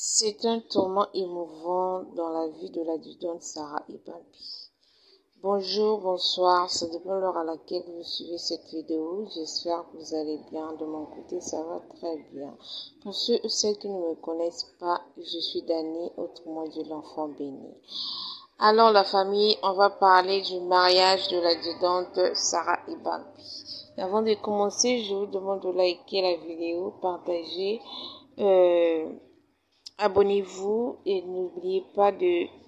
C'est un tournant émouvant dans la vie de l'adjudante Sarah Ebambi. Bonjour, bonsoir, ça dépend de l'heure à laquelle vous suivez cette vidéo. J'espère que vous allez bien. De mon côté, ça va très bien. Pour ceux ou celles qui ne me connaissent pas, je suis Dani, autrement dit l'enfant béni. Alors la famille, on va parler du mariage de l'adjudante Sarah Ebambi. Avant de commencer, je vous demande de liker la vidéo, partager, abonnez-vous et n'oubliez pas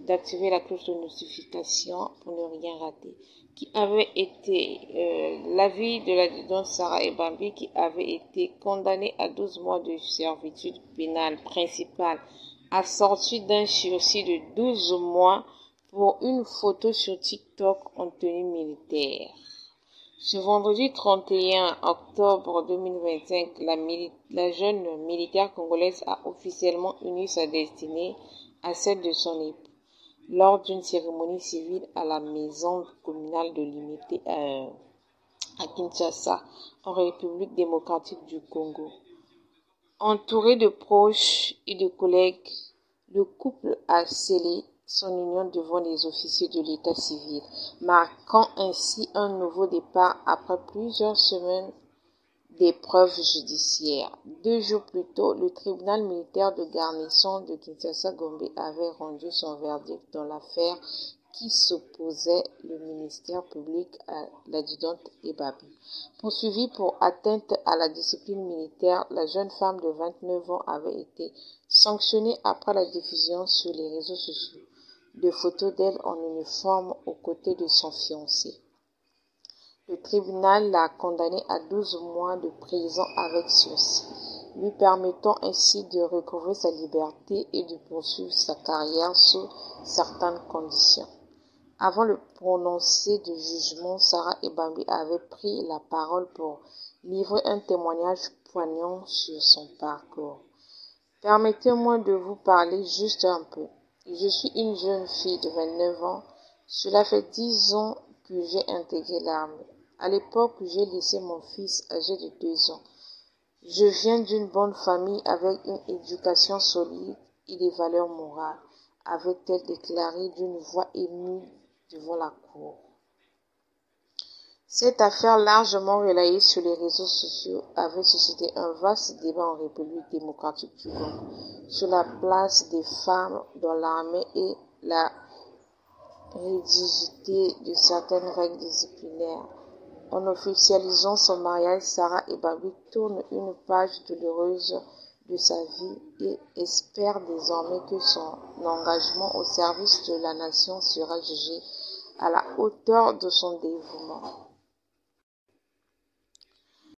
d'activer la cloche de notification pour ne rien rater. Qui avait été l'avis de l'adjudante Sarah Ebambi, qui avait été condamnée à 12 mois de servitude pénale principale, assortie d'un sursis de 12 mois pour une photo sur TikTok en tenue militaire. Ce vendredi 31 octobre 2025, la jeune militaire congolaise a officiellement uni sa destinée à celle de son époux lors d'une cérémonie civile à la maison communale de l'unité à Kinshasa, en République démocratique du Congo. Entouré de proches et de collègues, le couple a scellé son union devant les officiers de l'état civil, marquant ainsi un nouveau départ après plusieurs semaines d'épreuves judiciaires. 2 jours plus tôt, le tribunal militaire de garnison de Kinshasa-Gombe avait rendu son verdict dans l'affaire qui s'opposait le ministère public à l'adjudante Ebambi. Poursuivie pour atteinte à la discipline militaire, la jeune femme de 29 ans avait été sanctionnée après la diffusion sur les réseaux sociaux de photos d'elle en uniforme aux côtés de son fiancé. Le tribunal l'a condamnée à 12 mois de prison avec sursis, lui permettant ainsi de recouvrer sa liberté et de poursuivre sa carrière sous certaines conditions. Avant le prononcé du jugement, Sarah Ebambi avait pris la parole pour livrer un témoignage poignant sur son parcours. Permettez-moi de vous parler juste un peu. Je suis une jeune fille de 29 ans. Cela fait 10 ans que j'ai intégré l'armée. À l'époque où j'ai laissé mon fils âgé de 2 ans. Je viens d'une bonne famille avec une éducation solide et des valeurs morales, avait-elle déclaré d'une voix émue devant la cour. Cette affaire largement relayée sur les réseaux sociaux avait suscité un vaste débat en République démocratique du Congo sur la place des femmes dans l'armée et la rigidité de certaines règles disciplinaires. En officialisant son mariage, Sarah Ebambi tourne une page douloureuse de sa vie et espère désormais que son engagement au service de la nation sera jugé à la hauteur de son dévouement.